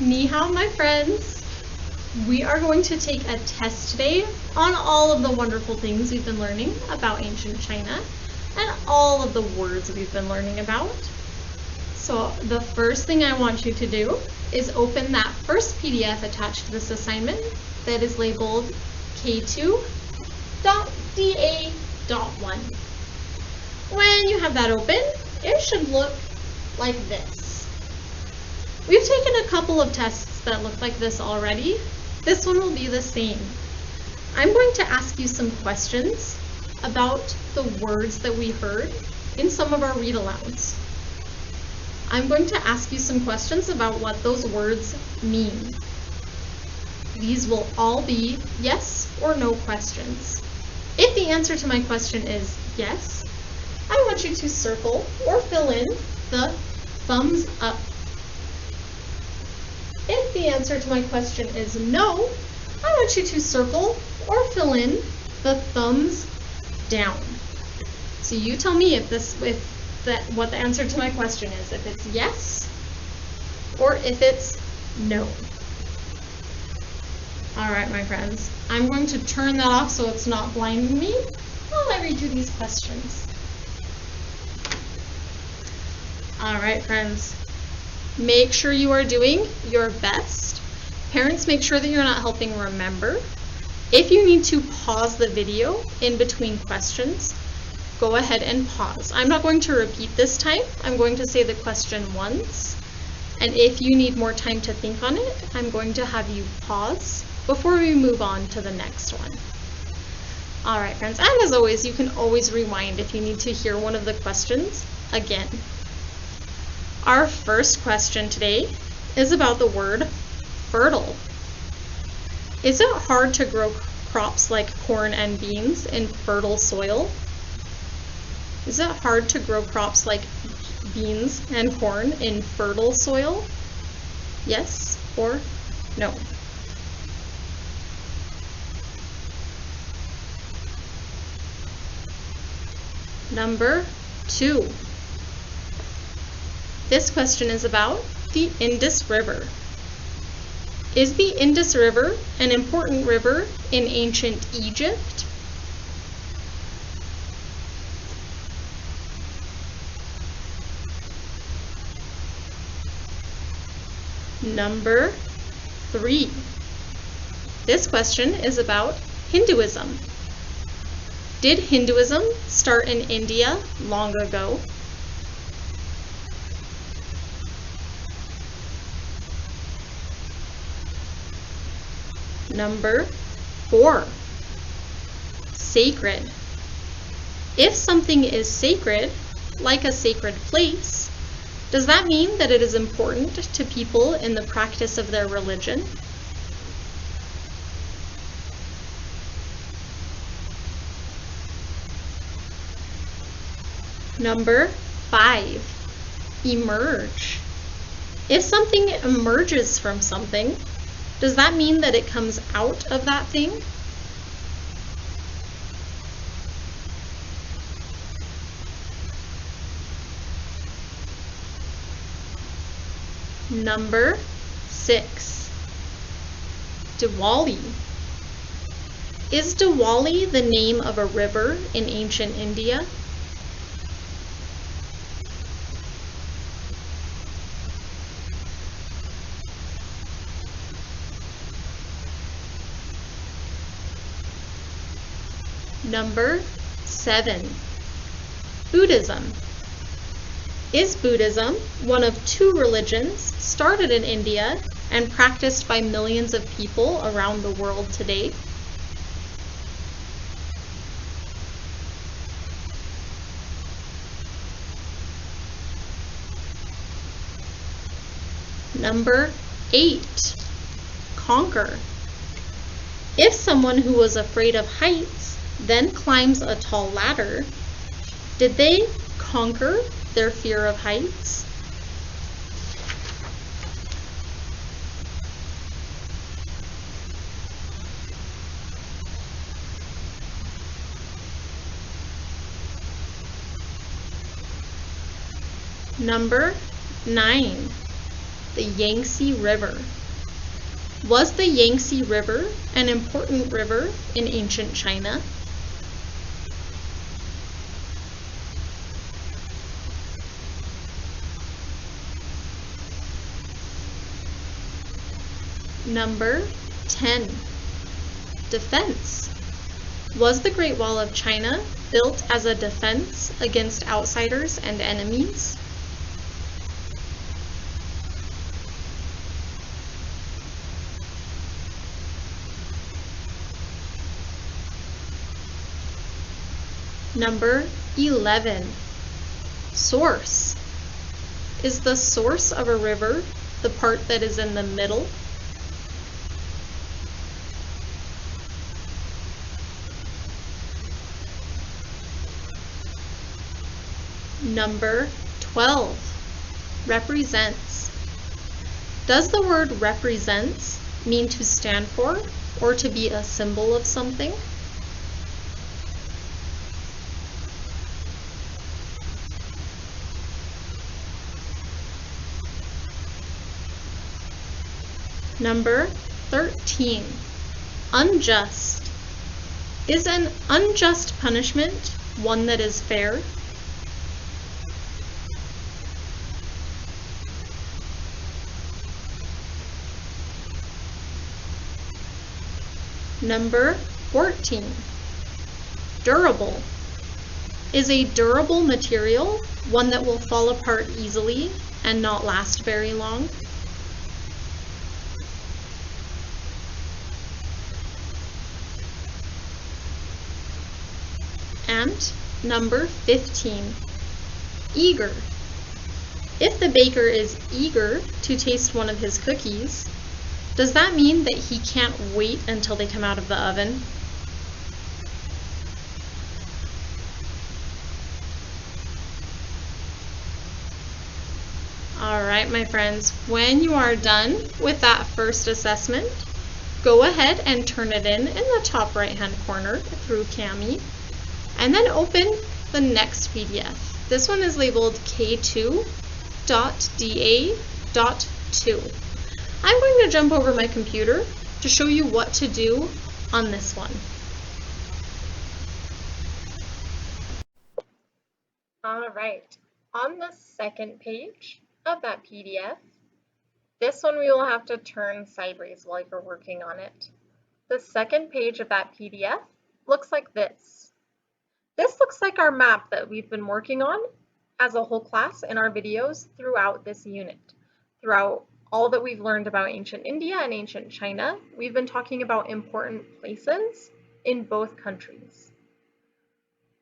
Ni hao, my friends. We are going to take a test today on all of the wonderful things we've been learning about ancient China and all of the words we've been learning about. So the first thing I want you to do is open that first PDF attached to this assignment that is labeled K2.da.1. When you have that open, it should look like this. We've taken a couple of tests that look like this already. This one will be the same. I'm going to ask you some questions about the words that we heard in some of our read-alouds. I'm going to ask you some questions about what those words mean. These will all be yes or no questions. If the answer to my question is yes, I want you to circle or fill in the thumbs up. If the answer to my question is no, I want you to circle or fill in the thumbs down. So you tell me what the answer to my question is, if it's yes or if it's no. All right, my friends, I'm going to turn that off so it's not blinding me while I read you these questions. All right, friends, make sure you are doing your best. Parents, make sure that you're not helping remember. If you need to pause the video in between questions, go ahead and pause. I'm not going to repeat this time. I'm going to say the question once. And if you need more time to think on it, I'm going to have you pause before we move on to the next one. All right, friends, and as always, you can always rewind if you need to hear one of the questions again. Our first question today is about the word fertile. Is it hard to grow crops like corn and beans in fertile soil? Is it hard to grow crops like beans and corn in fertile soil? Yes or no? Number 2. This question is about the Indus River. Is the Indus River an important river in ancient Egypt? Number 3. This question is about Hinduism. Did Hinduism start in India long ago? Number 4. Sacred. If something is sacred, like a sacred place, does that mean that it is important to people in the practice of their religion? Number 5. Emerge. If something emerges from something, does that mean that it comes out of that thing? Number 6. Diwali. Is Diwali the name of a river in ancient India? Number 7. Buddhism. Is Buddhism one of 2 religions started in India and practiced by millions of people around the world today? Number 8. Conquer. If someone who was afraid of heights then climbs a tall ladder, did they conquer their fear of heights? Number 9. the Yangtze River. Was the Yangtze River an important river in ancient China? Number 10. Defense. Was the Great Wall of China built as a defense against outsiders and enemies? Number 11. Source. Is the source of a river the part that is in the middle? Number 12. Represents. Does the word represents mean to stand for or to be a symbol of something? Number 13. Unjust. Is an unjust punishment one that is fair? Number 14. Durable. Is a durable material one that will fall apart easily and not last very long? And number 15. Eager. If the baker is eager to taste one of his cookies, does that mean that he can't wait until they come out of the oven? All right, my friends, when you are done with that first assessment, go ahead and turn it in the top right-hand corner through Kami, and then open the next PDF. This one is labeled K2.DA.2. I'm going to jump over my computer to show you what to do on this one. All right, on the second page of that PDF, this one we will have to turn sideways while you're working on it. The second page of that PDF looks like this. This looks like our map that we've been working on as a whole class in our videos throughout this unit. Throughout all that we've learned about ancient India and ancient China, we've been talking about important places in both countries.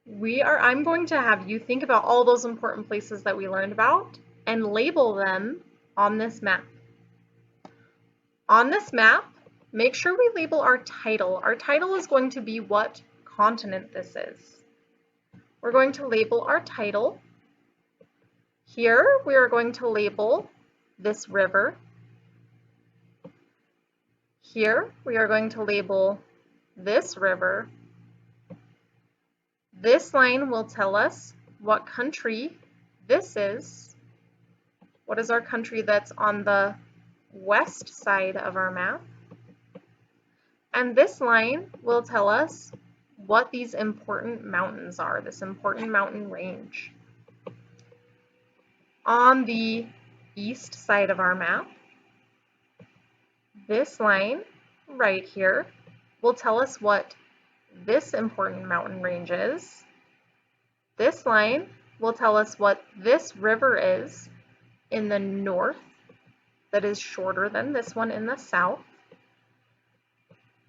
I'm going to have you think about all those important places that we learned about and label them on this map. On this map, make sure we label our title. Our title is going to be what continent this is. We're going to label our title. Here, we are going to label this river. Here, we are going to label this river. This line will tell us what country this is. What is our country that's on the west side of our map? And this line will tell us what these important mountains are, this important mountain range. On the east side of our map, this line right here will tell us what this important mountain range is. This line will tell us what this river is in the north that is shorter than this one in the south.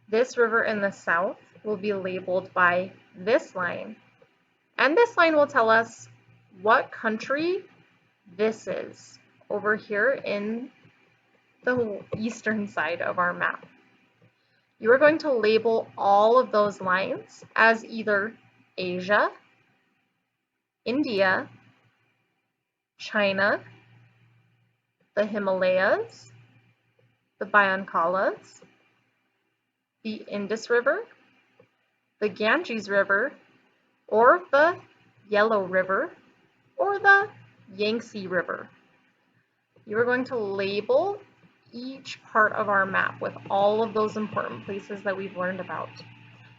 This river in the south will be labeled by this line. And this line will tell us what country this is over here in the eastern side of our map. You are going to label all of those lines as either Asia, India, China, the Himalayas, the Bayankalas, the Indus River, the Ganges River, or the Yellow River, or the Yangtze River. You are going to label each part of our map with all of those important places that we've learned about.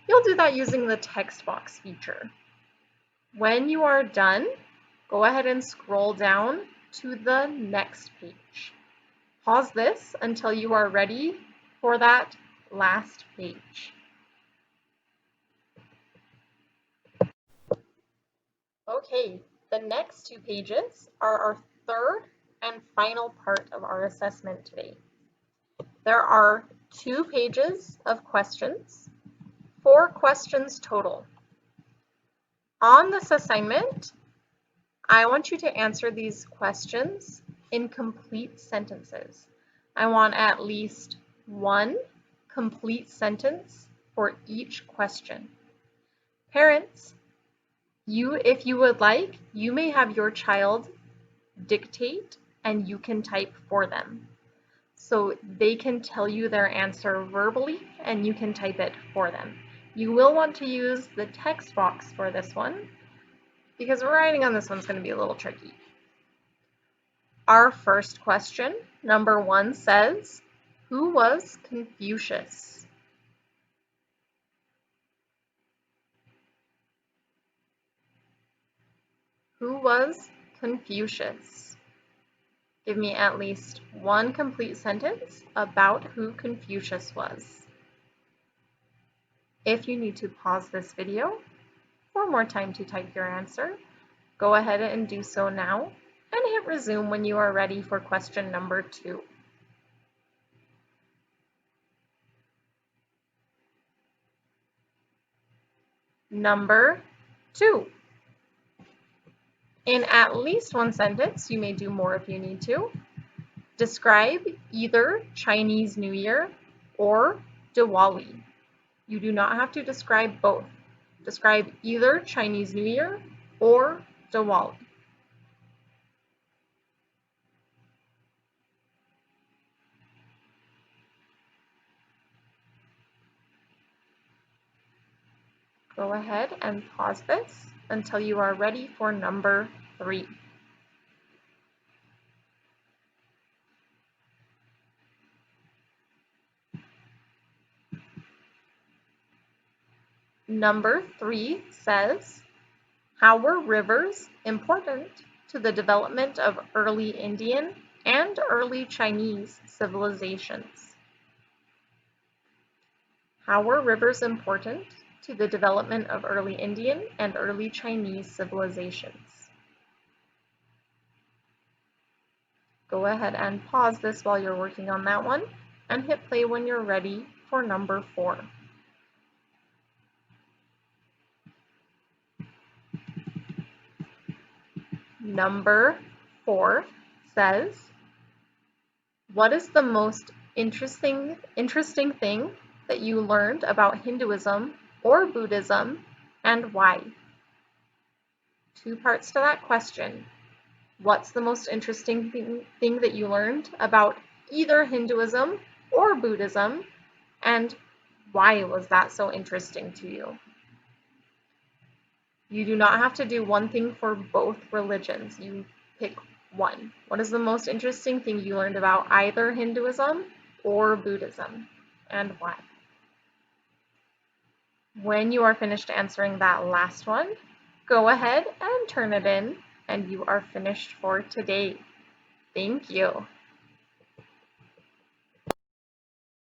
You'll do that using the text box feature. When you are done, go ahead and scroll down to the next page. Pause this until you are ready for that last page. Okay, the next 2 pages are our third and final part of our assessment today. There are 2 pages of questions, 4 questions total. On this assignment, I want you to answer these questions in complete sentences. I want at least 1 complete sentence for each question. Parents, if you would like, you may have your child dictate and you can type for them. So they can tell you their answer verbally and you can type it for them. You will want to use the text box for this one because writing on this one's going to be a little tricky. Our first question, number 1, says, who was Confucius? Who was Confucius? Give me at least 1 complete sentence about who Confucius was. If you need to pause this video for more time to type your answer, go ahead and do so now and hit resume when you are ready for question number 2. Number 2. In at least 1 sentence, you may do more if you need to, describe either Chinese New Year or Diwali. You do not have to describe both. Describe either Chinese New Year or Diwali. Go ahead and pause this until you are ready for number 3. Number 3 says, how were rivers important to the development of early Indian and early Chinese civilizations? How were rivers important to the development of early Indian and early Chinese civilizations? Go ahead and pause this while you're working on that one and hit play when you're ready for number 4. Number 4 says, what is the most interesting thing that you learned about Hinduism or Buddhism and why? 2 parts to that question. What's the most interesting thing that you learned about either Hinduism or Buddhism, and why was that so interesting to you? You do not have to do one thing for both religions. You pick one. What is the most interesting thing you learned about either Hinduism or Buddhism, and why? When you are finished answering that last one, go ahead and turn it in, and you are finished for today. Thank you.